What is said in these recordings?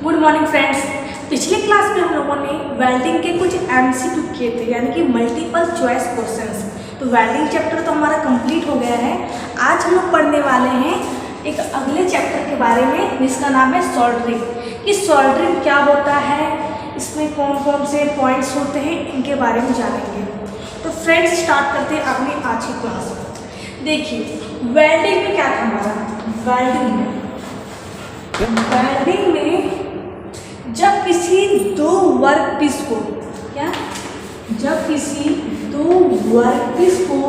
Good morning friends. पिछले class में हम लोगों ने वेल्डिंग के कुछ एमसीक्यू किए थे, यानी कि मल्टीपल चॉइस क्वेश्चंस। तो वेल्डिंग चैप्टर तो हमारा कंप्लीट हो गया है। आज हम लोग पढ़ने वाले हैं एक अगले चैप्टर के बारे में जिसका नाम है सोल्डरिंग। कि सोल्डरिंग क्या होता है, इसमें कौन कौन से पॉइंट्स होते हैं, इनके बारे में जानेंगे। तो फ्रेंड्स स्टार्ट करते हैं अपनी आज की क्लास। देखिए वेल्डिंग में क्या था हमारा, वेल्डिंग में जब किसी दो वर्क पीस को जब किसी दो वर्क पीस को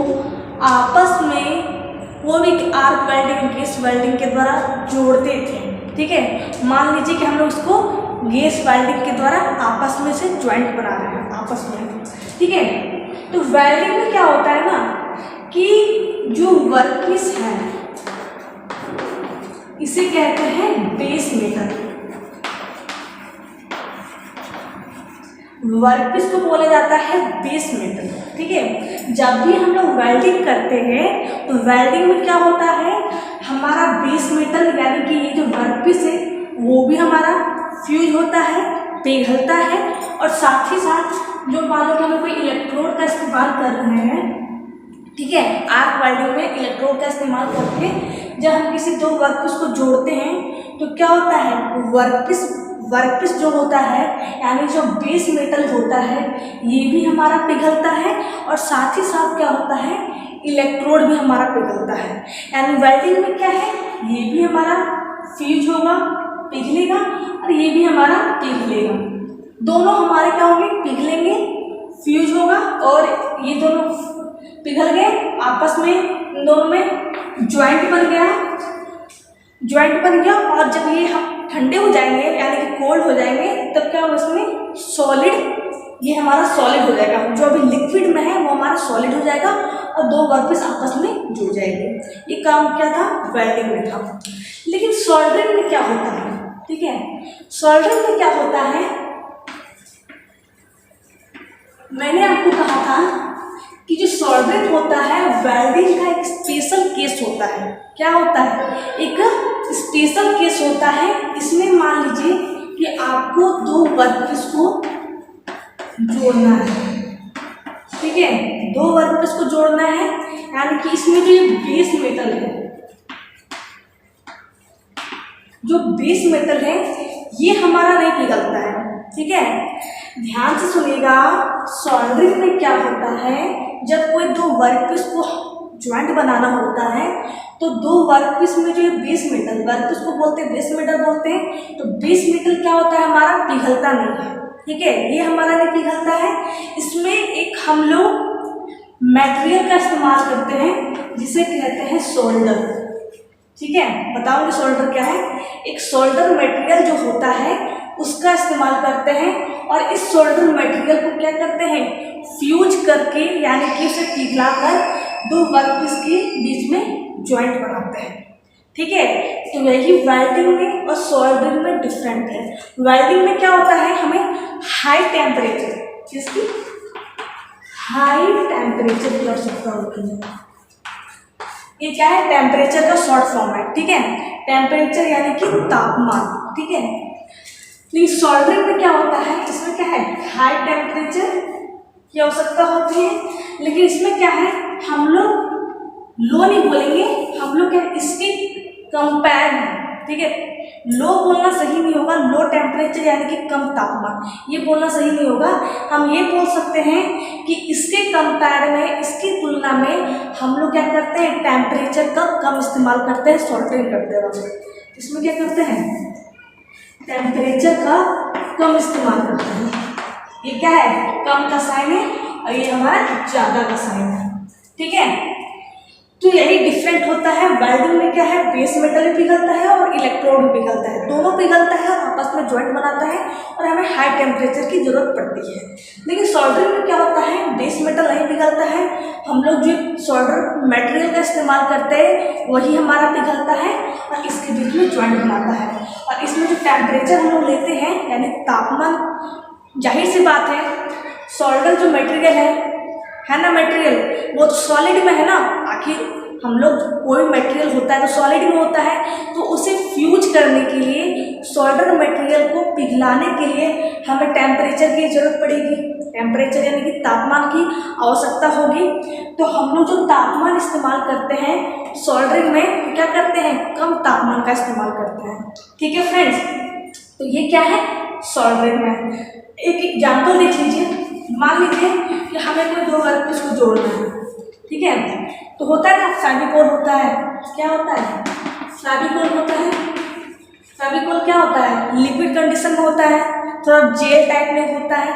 आपस में वो भी आर्क वेल्डिंग गैस वेल्डिंग के द्वारा जोड़ते थे, ठीक है। मान लीजिए कि हम लोग उसको गैस वेल्डिंग के द्वारा आपस में से ज्वाइंट बना रहे हैं आपस में, ठीक है। तो वेल्डिंग में क्या होता है ना कि जो वर्क पीस है इसे कहते हैं बेस मेटल। वर्कपीस को बोला जाता है बेस मेटल, ठीक है। जब भी हम लोग वेल्डिंग करते हैं तो वेल्डिंग में क्या होता है, हमारा बेस मेटल यानी कि ये जो वर्कपीस है वो भी हमारा फ्यूज होता है, पिघलता है। और साथ ही साथ जो मान लो कि हम कोई इलेक्ट्रोड का इस्तेमाल कर रहे हैं, ठीक है, आर्क वेल्डिंग में इलेक्ट्रोड का इस्तेमाल करके जब हम किसी दो वर्कपीस को जोड़ते हैं तो क्या होता है, वर्कपीस जो होता है यानी जो बेस मेटल होता है ये भी हमारा पिघलता है। और साथ ही साथ क्या होता है, इलेक्ट्रोड भी हमारा पिघलता है। यानी वेल्डिंग में क्या है, ये भी हमारा फ्यूज होगा, पिघलेगा, और ये भी हमारा पिघलेगा। दोनों हमारे क्या होंगे, पिघलेंगे, फ्यूज होगा, और ये दोनों पिघल गए आपस में, इन दोनों में ज्वाइंट बन गया। और जब ये हम ठंडे हो जाएंगे यानी कि कोल्ड हो जाएंगे तब क्या होगा, इसमें सॉलिड, ये हमारा सॉलिड हो जाएगा। जो अभी लिक्विड में है वो हमारा सॉलिड हो जाएगा और दो वर्कपीस आपस में जुड़ जाएंगे। ये काम क्या था, वेल्डिंग में था। लेकिन सोल्डरिंग में क्या होता है, ठीक है, सोल्डरिंग में क्या होता है, मैंने आपको कहा था कि जो सोल्डरिंग होता है वेल्डिंग का एक स्पेशल केस होता है। क्या होता है, एक स्पेशल केस होता है। इसमें मान लीजिए कि आपको दो वर्कपीस को जोड़ना है, ठीक है, दो वर्कपीस को जोड़ना है। यानी कि इसमें जो ये बेस मेटल है, जो बेस मेटल है ये हमारा नहीं पिघलता है, ठीक है। ध्यान से सुनिएगा, सोल्डरिंग में क्या होता है, जब कोई दो वर्कपीस को ज्वाइंट बनाना होता है तो दो वर्कपीस में जो बेस मेटल, वर्कपीस को बोलते हैं बेस मेटल बोलते हैं, तो बेस मेटल क्या होता है, हमारा पिघलता नहीं है, ठीक है, ये हमारा नहीं पिघलता है। इसमें एक हम लोग मटेरियल का इस्तेमाल करते हैं जिसे कहते हैं सोल्डर, ठीक है। बताऊंगी सोल्डर क्या है। एक सोल्डर मटेरियल जो होता है उसका इस्तेमाल करते हैं, और इस सोल्डर मटेरियल को क्या करते हैं, फ्यूज करके यानी कि उसे पिघलाकर दो वर्कपीस के बीच में ज्वाइंट बनाते हैं, ठीक है। तो यही वेल्डिंग में और सोल्डरिंग में डिफरेंट है। वेल्डिंग में क्या होता है, हमें हाई टेम्परेचर, जिसकी हाई टेम्परेचर की आवश्यकता होती है। ये क्या है, टेम्परेचर का शॉर्ट फॉर्म है, ठीक है। टेम्परेचर यानी कि तापमान, ठीक है। लेकिन सोल्डरिंग में क्या होता है, इसमें क्या है, हाई टेम्परेचर की आवश्यकता होती है। लेकिन इसमें क्या है, हम लोग लो नहीं बोलेंगे, हम लोग क्या इसके कंपेयर, ठीक है। लो बोलना सही नहीं होगा, लो टेम्परेचर यानी कि कम तापमान, ये बोलना सही नहीं होगा। हम ये बोल सकते हैं कि इसके कंपेयर में, इसकी तुलना में हम लोग क्या करते हैं, टेम्परेचर का कम इस्तेमाल करते हैं सोल्डरिंग करते वक्त। इसमें क्या करते हैं, टेम्परेचर का कम इस्तेमाल करते हैं। ये क्या है, कम का साइन है, और ये हमारा ज़्यादा का साइन है, ठीक है। तो यही डिफरेंट होता है। वेल्डिंग में क्या है, बेस मेटल भी पिघलता है और इलेक्ट्रोड भी पिघलता है, दोनों पिघलता है और आपस में ज्वाइंट बनाता है, और हमें हाई टेम्परेचर की जरूरत पड़ती है। लेकिन सोल्डरिंग में क्या होता है, बेस मेटल नहीं पिघलता है, हम लोग जो सोल्डर मटेरियल का इस्तेमाल करते हैं वही हमारा पिघलता है और इसके बीच में ज्वाइंट बनाता है। और इसमें जो टेम्परेचर हम लोग लेते हैं यानी तापमान, जाहिर सी बात है सोल्डर जो मटेरियल है ना, मटेरियल वो तो सॉलिड में है ना। आखिर हम लोग कोई मटेरियल होता है तो सॉलिड में होता है, तो उसे फ्यूज करने के लिए सोल्डर मटेरियल को पिघलाने के लिए हमें टेम्परेचर की ज़रूरत पड़ेगी, टेम्परेचर यानी कि तापमान की आवश्यकता होगी। तो हम लोग जो तापमान इस्तेमाल करते हैं सोल्डरिंग में, क्या करते हैं, कम तापमान का इस्तेमाल करते हैं। ठीक है फ्रेंड्स, तो ये क्या है, सोल्डरिंग में। एक एग्जाम्पल देख लीजिए। मान लीजिए कि हमें कोई दो वर्कपीस को जोड़ना है, ठीक है, तो होता है ना फेविकोल होता है, क्या होता है, फेविकोल होता है। फेविकोल क्या होता है, लिक्विड कंडीशन में होता है, थोड़ा जेल टाइप में होता है।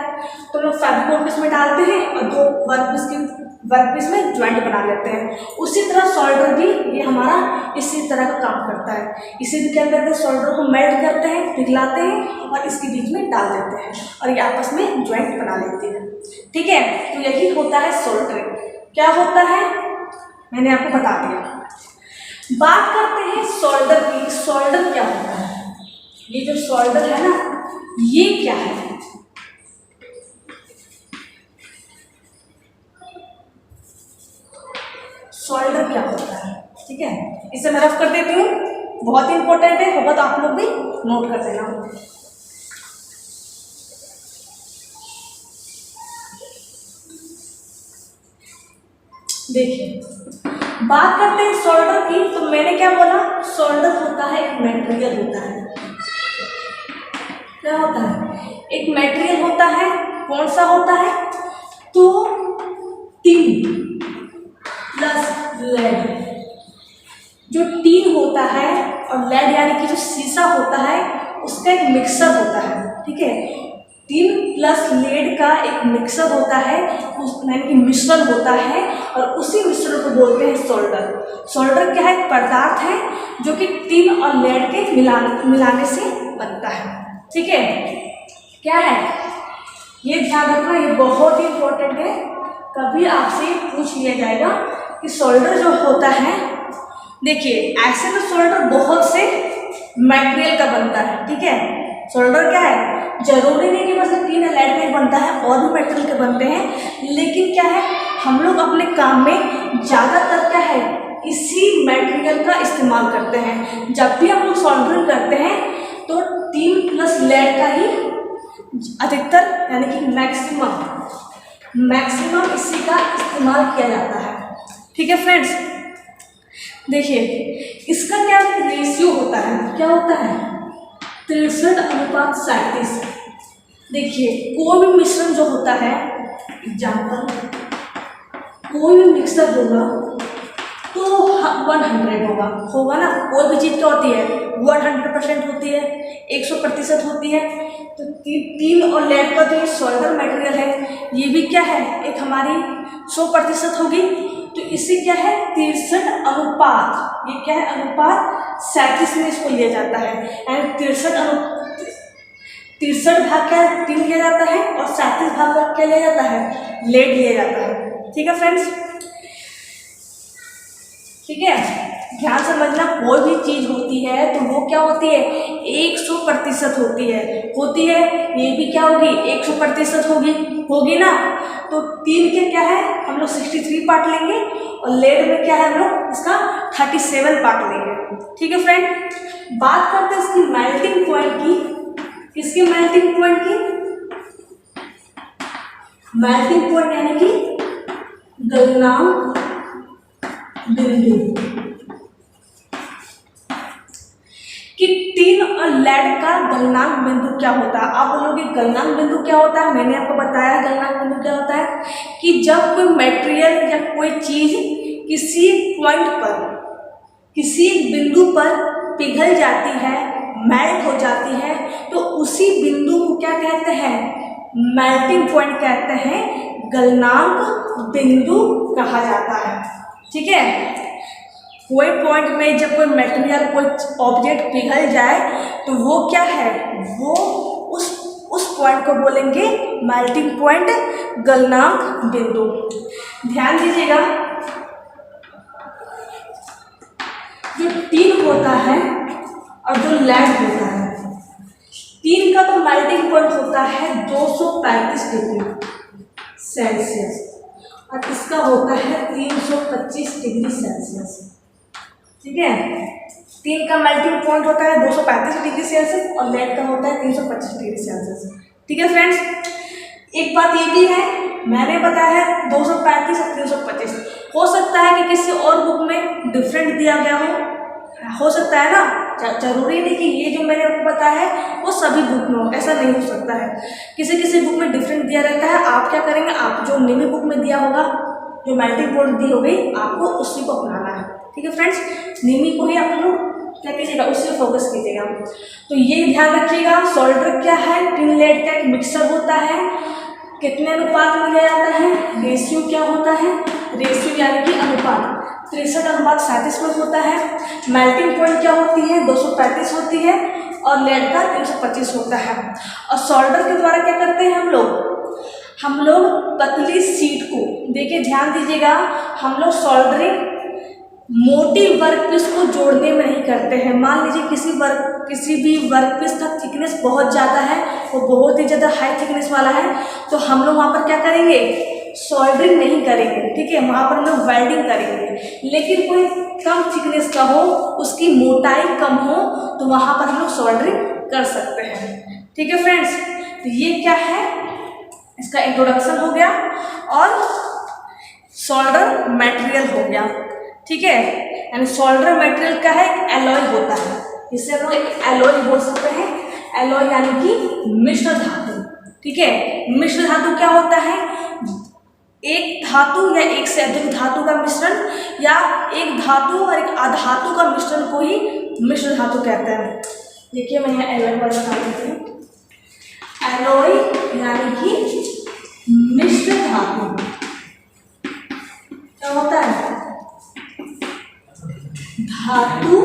तो लोग फेविकोल इसमें डालते हैं और दो वर्कपीस में ज्वाइंट बना लेते हैं। उसी तरह सोल्डर भी ये हमारा इसी तरह का काम करता है। इसे भी क्या करते हैं, सोल्डर को मेल्ट करते हैं, पिघलाते हैं और इसके बीच में डाल देते हैं और ये आपस में ज्वाइंट बना लेते हैं। ठीक है, तो यही होता है सोल्डरिंग। क्या होता है मैंने आपको बता दिया। बात करते हैं सोल्डर की। सोल्डर क्या होता है, ये जो सोल्डर है ना, ये क्या है, सोल्डर क्या होता है। ठीक है, इसे मैं रफ कर देती हूँ, बहुत इंपॉर्टेंट है, होगा तो आप लोग भी नोट कर देना। देखिए, बात करते हैं सोल्डर की, तो मैंने क्या बोला, सोल्डर होता है एक मटेरियल होता है। क्या होता है, एक मटेरियल होता है। कौन सा होता है, तो टीन प्लस लेड। जो टीन होता है और लेड यानी कि जो शीशा होता है उसका एक मिक्सर होता है। ठीक है, टीन प्लस लेड का एक मिक्सर होता है, उस यानी कि मिश्रण होता है और उसी मिश्रण को बोलते हैं सोल्डर। सोल्डर क्या है, एक पदार्थ है जो कि टीन और लेड के मिलाने से बनता है। ठीक है, क्या है, ये ध्यान रखना, ये बहुत ही इंपॉर्टेंट है। कभी आपसे पूछ लिया जाएगा कि सोल्डर जो होता है, देखिए ऐसे तो सोल्डर बहुत से मटेरियल का बनता है। ठीक है, सोल्डर क्या है, जरूरी नहीं कि बस टीन या लेड का ही बनता है, और भी मटेरियल के बनते हैं। लेकिन क्या है, हम लोग अपने काम में ज़्यादातर क्या है, इसी मटेरियल का इस्तेमाल करते हैं। जब भी हम लोग सोल्डरिंग करते हैं तो टीन प्लस लेड का ही अधिकतर यानी कि मैक्सिमम इसी का इस्तेमाल किया जाता है। ठीक है फ्रेंड्स, देखिए इसका क्या रेशियो होता है, क्या होता है, 63:37। देखिए कोई भी मिश्रण जो होता है, एग्जाम्पल कोई भी मिक्सर होगा तो 100 होगा ना। कोई भी चीज़ क्या होती है, 100% होती है, 100% होती है। तो टीन और लेड का जो ये सोल्डर मटेरियल है, ये भी क्या है, एक हमारी 100% होगी। तो इसे क्या है, 63 अनुपात, ये क्या है, अनुपात 37 में इसको लिया जाता है। यानी 63 भाग क्या टीन लिया जाता है और 37 भाग का क्या लिया जाता है, लेड लिया जाता है। ठीक है फ्रेंड्स, ठीक है, ध्यान समझना, कोई भी चीज होती है तो वो क्या होती है, 100% होती है। ये भी क्या होगी, 100% होगी ना। तो टीन के क्या है, हम लोग 63 पार्ट लेंगे और लेड में क्या है, हम लोग इसका 37 पार्ट लेंगे। ठीक है फ्रेंड, बात करते हैं इसकी मेल्टिंग पॉइंट की। इसकी मेल्टिंग पॉइंट की, मेल्टिंग पॉइंट यानी कि गलनांक बिंदु, कि टीन और लेड का गलनांक बिंदु क्या होता है। आप बोलोगे गलनांक बिंदु क्या होता है, मैंने आपको बताया गलनांक बिंदु क्या होता है, कि जब कोई मटेरियल या कोई चीज किसी पॉइंट पर, किसी बिंदु पर पिघल जाती है, मेल्ट हो जाती है, तो उसी बिंदु को क्या कहते हैं, मेल्टिंग पॉइंट कहते हैं, गलनांक बिंदु कहा जाता है। ठीक है, कोई पॉइंट में जब कोई मटेरियल, कोई ऑब्जेक्ट पिघल जाए तो वो क्या है, वो उस पॉइंट को बोलेंगे मेल्टिंग पॉइंट, गलनांक बिंदु। ध्यान दीजिएगा, जो टीन होता है और जो लेड होता है, टीन का तो मेल्टिंग पॉइंट होता है 235 डिग्री सेल्सियस और इसका होता है 325 डिग्री सेल्सियस। ठीक है, टीन का मेल्टिंग पॉइंट होता है 235 डिग्री सेल्सियस और लेड का होता है 325 डिग्री सेल्सियस। ठीक है फ्रेंड्स, एक बात ये भी है, मैंने बताया है 235 और 325, हो सकता है कि किसी और बुक में डिफरेंट दिया गया हो सकता है ना, जरूरी नहीं कि ये जो मैंने आपको बताया है वो सभी बुक में हो, ऐसा नहीं हो सकता है, किसी किसी बुक में डिफरेंट दिया रहता है। आप क्या करेंगे, आप जो नेमी बुक में दिया होगा, जो मेल्टिंग पॉइंट दी होगी, आपको उसी को अपनाना है। ठीक है फ्रेंड्स, नेमी को ही आप लोग क्या कीजिएगा, उससे फोकस कीजिएगा। तो ये ध्यान रखिएगा, सोल्डर क्या है, टिन लेड का एक मिक्सर होता है, कितने अनुपात में लिया जाता है, रेशियो क्या होता है, रेशियो यानी कि अनुपात 63:37 में होता है। मेल्टिंग पॉइंट क्या होती है, 235 होती है और लेड का 325 होता है। और सोल्डर के द्वारा क्या करते हैं हम लोग पतली शीट को, देखिए ध्यान दीजिएगा, हम लोग सोल्डरिंग मोटी वर्कपीस को जोड़ने में नहीं करते हैं। मान लीजिए किसी भी वर्कपीस का थिकनेस बहुत ज़्यादा है, वो बहुत ही ज़्यादा हाई थिकनेस वाला है, तो हम लोग वहाँ पर क्या करेंगे, सोल्डरिंग नहीं करेंगे। ठीक है, वहाँ पर हम लोग वेल्डिंग करेंगे। लेकिन कोई कम थिकनेस का हो, उसकी मोटाई कम हो, तो वहाँ पर हम लोग सोल्डरिंग कर सकते हैं। ठीक है फ्रेंड्स, तो ये क्या है, इसका इंट्रोडक्शन हो गया और सोल्डर मटेरियल हो गया। ठीक है, यानी सोल्डर मटेरियल का है एक एलॉय होता है, जिससे हम लोग एक एलॉय बोल सकते हैं। एलॉय यानी कि मिश्र धातु। ठीक है, मिश्र धातु क्या होता है, एक धातु या एक से अधिक धातु का मिश्रण, या एक धातु और एक अधातु का मिश्रण को ही मिश्र धातु कहते हैं। देखिए मैं यहाँ एलॉय वाला बता देती हूँ। एलॉय यानी कि मिश्र धातु क्या होता है, धातु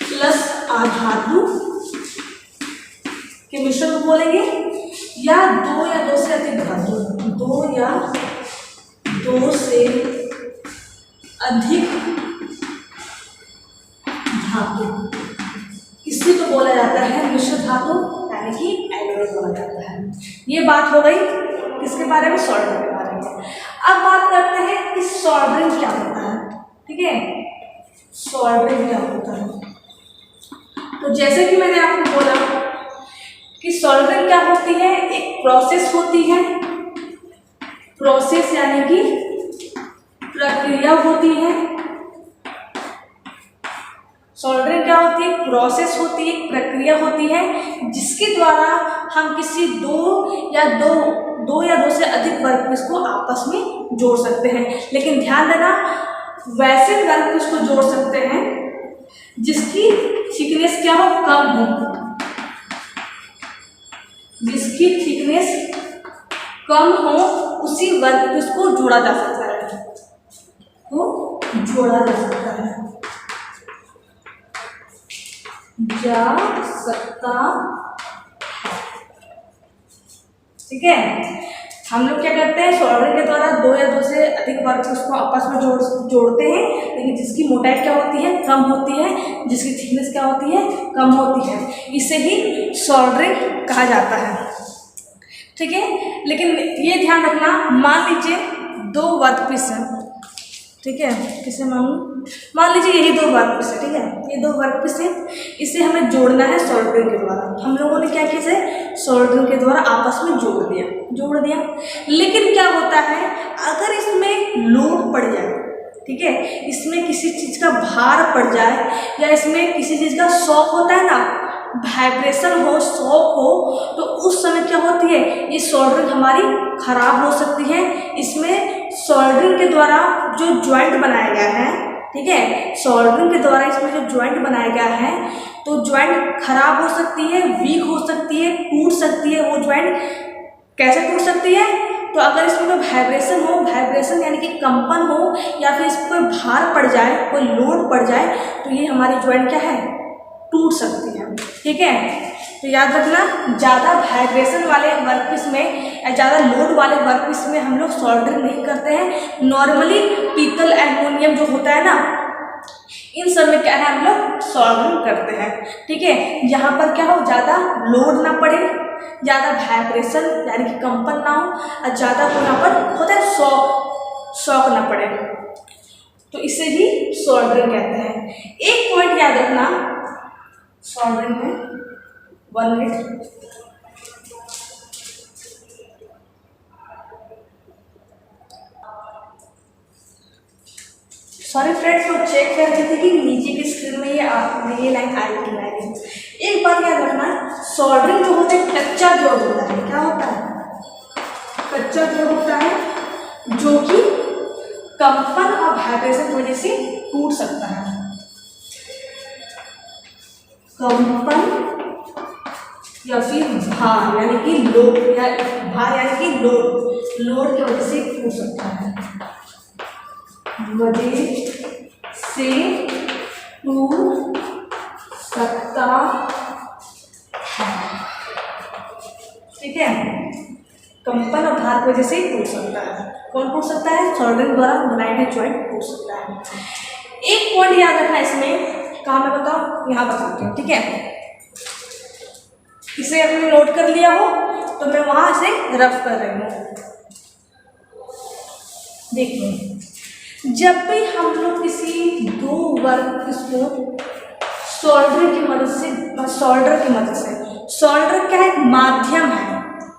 प्लस अधातु के मिश्रण को बोलेंगे, या दो से अधिक धातु, दो से अधिक धातु, इसी को बोला जाता है मिश्र धातु, यानी कि एलॉय बोला जाता है। ये बात हो गई किसके बारे में, सोल्डरिंग के बारे में। अब बात करते हैं कि सोल्डरिंग क्या होता है। ठीक है, सोल्डरिंग क्या होता है, तो जैसे कि मैंने आपको बोला कि सोल्डरिंग क्या होती है, एक प्रोसेस होती है। प्रोसेस यानी कि प्रक्रिया होती है। सोल्डरिंग क्या होती है, प्रोसेस होती है, प्रक्रिया होती है, जिसके द्वारा हम किसी दो या दो से अधिक वर्कपीस को आपस में जोड़ सकते हैं। लेकिन ध्यान देना, वैसे वर्कपीस को जोड़ सकते हैं जिसकी थिकनेस क्या हो, कम हो, जिसकी थिकनेस कम हो, उसी वर्कपीस को जोड़ा जा सकता है, ठीक है। हम लोग क्या करते हैं, सोल्डरिंग के द्वारा दो से अधिक वर्कपीस को आपस में जोड़ते हैं, लेकिन जिसकी मोटाई क्या होती है, कम होती है, जिसकी थिकनेस क्या होती है, कम होती है, इसे ही सोल्डरिंग कहा जाता है। ठीक है, लेकिन ये ध्यान रखना, मान लीजिए दो वर्कपीस है, ठीक है, किसे मान लीजिए यही दो वर्कपीस है। ठीक है, ये दो वर्कपीस है, इसे हमें जोड़ना है सोल्डरिंग के द्वारा। हम लोगों ने क्या किया है, सोल्डरिंग के द्वारा आपस में जोड़ दिया। लेकिन क्या होता है, अगर इसमें लोड पड़ जाए, ठीक है, इसमें किसी चीज़ का भार पड़ जाए, या इसमें किसी चीज़ का शॉक होता है ना, वाइब्रेशन हो, शॉक हो, तो उस समय क्या होती है, ये सोल्डरिंग हमारी खराब हो सकती है। इसमें सोल्डरिंग के द्वारा जो ज्वाइंट बनाया गया है, ठीक है, सोल्डरिंग के द्वारा इसमें जो ज्वाइंट बनाया गया है, तो ज्वाइंट खराब हो सकती है, वीक हो सकती है, टूट सकती है। वो ज्वाइंट कैसे टूट सकती है, तो अगर इसमें कोई वाइब्रेशन यानी कि कंपन हो, या फिर इस पर भार पड़ जाए, कोई लोड पड़ जाए, तो ये हमारी ज्वाइंट क्या है, टूट सकती है। ठीक है, तो याद रखना, ज़्यादा वाइब्रेशन वाले वर्कपीस में या ज़्यादा लोड वाले वर्कपीस में हम लोग सोल्डरिंग नहीं करते हैं। नॉर्मली पीतल, एल्युमिनियम जो होता है ना, इन सब में क्या है, हम लोग सोल्डरिंग करते हैं। ठीक है, जहाँ पर क्या हो, ज़्यादा लोड ना पड़े, ज़्यादा वाइब्रेशन यानी कि कंपन ना हो, और ज़्यादा यहाँ पर होता है शॉक ना पड़े, तो इसे ही सोल्डरिंग कहते हैं। एक पॉइंट याद रखना सोल्डरिंग में, 1 मिनट। सॉरी फ्रेंड्स, तो चेक कर रहे थे कि नीचे की स्क्रीन में ये लाइन आई कि नहीं। एक बात याद रखना, सोल्डरिंग जो होता है कच्चा जोड़ होता है। क्या होता है? कच्चा जोड़ होता है जो कि कंपन और वाइब्रेशन की वजह से टूट सकता है। कंपन या फिर भार यानी कि लोड, या भार यानी कि लोड की वजह से टूट सकता है, वजह से टूट सकता है। ठीक है, कंपन और भार की वजह से टूट सकता है। कौन टूट सकता है? सोल्डरिंग द्वारा बनाए गए जॉइंट टूट सकता है। एक पॉइंट याद रखना इसमें, कहाँ मैं बताऊँ? यहाँ बताती हूँ। ठीक है, इसे आपने नोट कर लिया हो तो मैं वहां से रफ कर रही हूँ। देखिए, जब भी हम लोग किसी दो वर्क को सोल्डर की मदद से, सोल्डर क्या है? माध्यम है।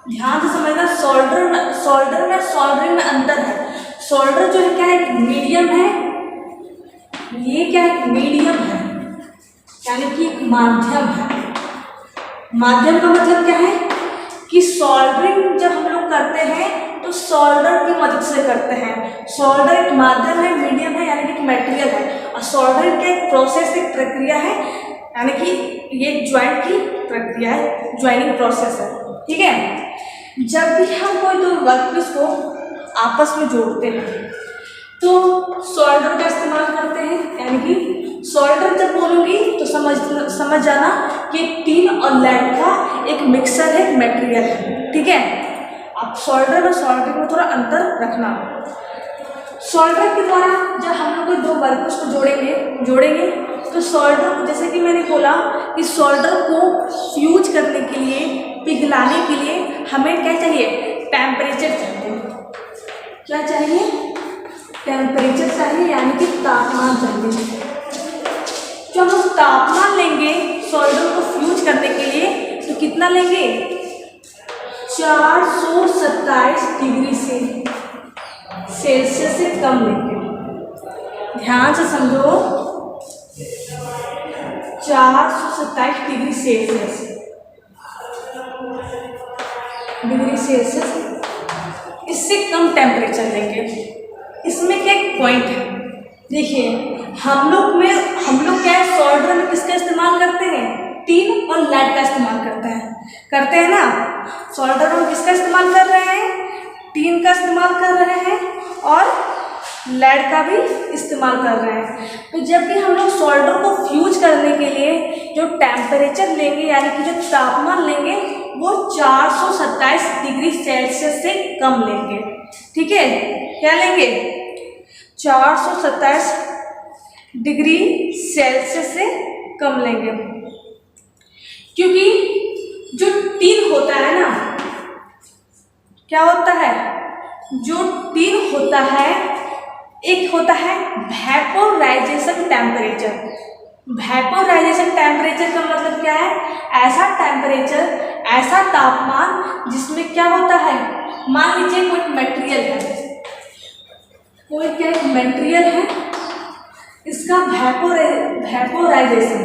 ध्यान से समझना, सोल्डरिंग में अंतर है। सोल्डर जो है क्या है? मीडियम है। ये क्या है? मीडियम है, यानी कि एक माध्यम है। माध्यम का मतलब क्या है कि सोल्डरिंग जब हम लोग करते हैं तो सोल्डर की मदद से करते हैं। सोल्डर एक माध्यम है, मीडियम है, यानी कि एक मटेरियल है। और सोल्डरिंग का एक प्रोसेस, एक प्रक्रिया है, यानी कि ये ज्वाइंट की प्रक्रिया है, ज्वाइनिंग प्रोसेस है। ठीक है, जब भी हम कोई दो वर्कपीस को आपस में जोड़ते हैं तो सोल्डर का इस्तेमाल करते हैं। यानी कि सोल्डर जब बोलूँगी तो समझ जाना कि टीन और लेड का एक मिक्सर है, मटेरियल है। ठीक है, अब सोल्डर में सोल्डरिंग में थोड़ा अंतर रखना। सोल्डर के द्वारा जब हम लोग दो वर्कपीस को जोड़ेंगे तो सोल्डर, जैसे कि मैंने बोला कि सोल्डर को फ्यूज करने के लिए, पिघलाने के लिए हमें क्या चाहिए? टेम्परेचर चाहिए। क्या चाहिए? टेम्परेचर चाहिए, यानी कि तापमान चाहिए। जब हम तापमान लेंगे सोल्डर को फ्यूज करने के लिए तो कितना लेंगे? 427 डिग्री सेल्सियस से कम लेंगे। ध्यान से समझो, 427 डिग्री सेल्सियस इससे कम टेम्परेचर लेंगे। इसमें क्या एक पॉइंट है, देखिए, हम लोग क्या है? सोल्डर में किसका इस्तेमाल करते हैं? टीन और लेड का इस्तेमाल करते हैं ना। सोल्डर में किसका इस्तेमाल कर रहे हैं? टीन का इस्तेमाल कर रहे हैं और लेड का भी इस्तेमाल कर रहे हैं। तो जब भी हम लोग सोल्डर को फ्यूज करने के लिए जो टेम्परेचर लेंगे, यानी कि जो तापमान लेंगे, वो 427 डिग्री सेल्सियस से कम लेंगे। ठीक है, क्या लेंगे? 427 डिग्री सेल्सियस से कम लेंगे, क्योंकि जो टीन होता है ना, क्या होता है? जो टीन होता है, एक होता है वेपोराइजेशन टेम्परेचर। वेपोराइजेशन टेम्परेचर का मतलब क्या है? ऐसा टेम्परेचर, ऐसा तापमान जिसमें क्या होता है? मान लीजिए कोई मटेरियल है, इसका वेपोराइजेशन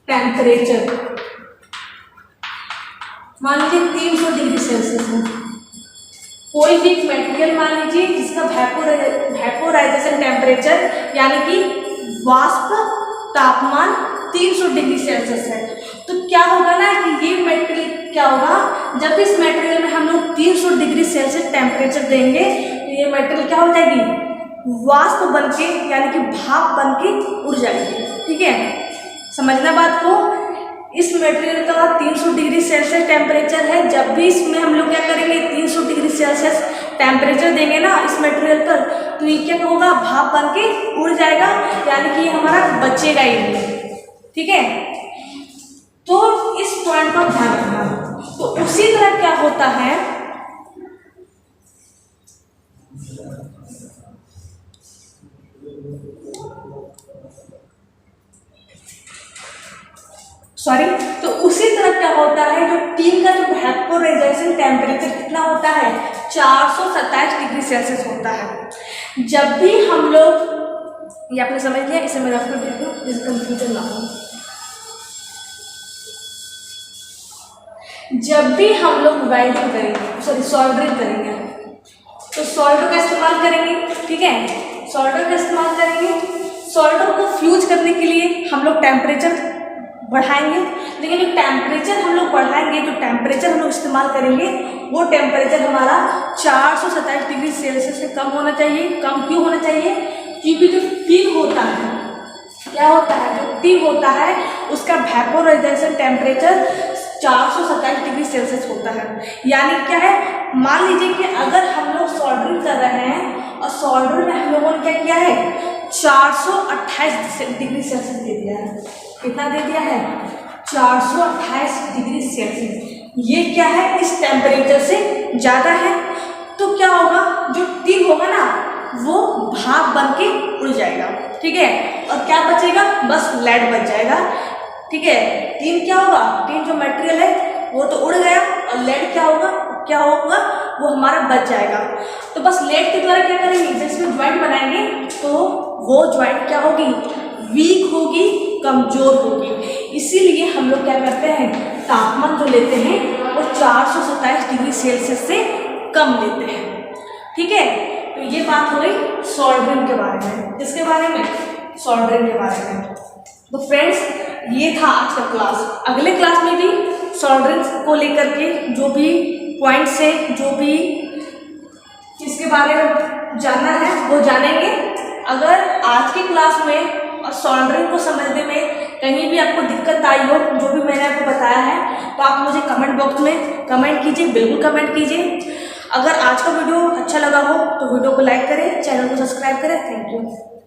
टेम्परेचर मान लीजिए 300 डिग्री सेल्सियस है। कोई भी मटेरियल मान लीजिए जिसका वेपोराइजेशन टेम्परेचर यानी कि वाष्प तापमान 300 डिग्री सेल्सियस है, तो क्या होगा ना कि ये मटेरियल क्या होगा? जब इस मटेरियल में हम लोग 300 डिग्री सेल्सियस टेम्परेचर देंगे तो ये मटेरियल क्या हो जाएगी? वाष्प बनके, यानी कि भाप बनके उड़ जाएगी। ठीक है, समझना बात को। इस मटेरियल का 300 डिग्री सेल्सियस टेम्परेचर है। जब भी इसमें हम लोग क्या करेंगे? 300 डिग्री सेल्सियस टेम्परेचर देंगे ना इस मटेरियल पर, तो ये क्या होगा? भाप बन के उड़ जाएगा, यानी कि ये हमारा बचेगा ही नहीं। ठीक है, तो इस पॉइंट पर ध्यान रखना। तो उसी तरह क्या होता है, सॉरी। तो उसी तरह क्या होता है, जो टीन का जो वेपोराइजेशन टेम्परेचर कितना होता है, 427 डिग्री सेल्सियस होता है। जब भी हम लोग, ये आपने समझ लिया, इसे मैं रख कर देती हूँ जिससे कंफ्यूजन ना हो। जब भी हम लोग वेल्डिंग करेंगे, सॉरी सोल्डरिंग करेंगे, तो सोल्डर का इस्तेमाल करेंगे, ठीक है, सोल्डर का इस्तेमाल करेंगे। सोल्डर को फ्यूज करने के लिए हम लोग टेम्परेचर बढ़ाएंगे, लेकिन जो टेम्परेचर हम लोग बढ़ाएंगे, जो टेम्परेचर हम लोग इस्तेमाल करेंगे, वो टेम्परेचर हमारा 427 डिग्री सेल्सियस से कम होना चाहिए। कम क्यों होना चाहिए, क्योंकि जो टीन होता है, क्या होता है, जो टीन होता है उसका वेपोराइजेशन टेम्परेचर 427 डिग्री सेल्सियस होता है। यानी क्या है, मान लीजिए कि अगर हम लोग सोल्डरिंग कर रहे हैं और सोल्डर में हम लोगों ने क्या किया है, 428 डिग्री सेल्सियस दे दिया है। कितना दे दिया है, 428 डिग्री सेल्सियस। ये क्या है, इस टेम्परेचर से ज़्यादा है। तो क्या होगा, जो टीन होगा ना वो भाप बन के उड़ जाएगा, ठीक है, और क्या बचेगा, बस लेड बच जाएगा, ठीक है। टीन क्या होगा, टीन जो मटेरियल है वो तो उड़ गया, और लेड क्या होगा, वो हमारा बच जाएगा। तो बस लेड के द्वारा क्या करेंगे, जिसमें ज्वाइंट बनाएंगे तो वो ज्वाइंट क्या होगी, वीक होगी, कमजोर होगी। इसीलिए हम लोग क्या करते हैं, तापमान जो लेते हैं वो 427 डिग्री सेल्सियस से कम लेते हैं, ठीक है। तो ये बात हो गई सोल्डरिंग के बारे में। इसके बारे में, सोल्डरिंग के बारे में। तो फ्रेंड्स, ये था आज का क्लास। अगले क्लास में भी सोल्डरिंग को लेकर के जो भी पॉइंट्स है, जो भी इसके बारे में जानना है वो जानेंगे। अगर आज की क्लास में और सोल्डरिंग को समझने में कहीं भी आपको दिक्कत आई हो, जो भी मैंने आपको बताया है, तो आप मुझे कमेंट बॉक्स में कमेंट कीजिए, बिल्कुल कमेंट कीजिए। अगर आज का वीडियो अच्छा लगा हो तो वीडियो को लाइक करें, चैनल को सब्सक्राइब करें। Thank you.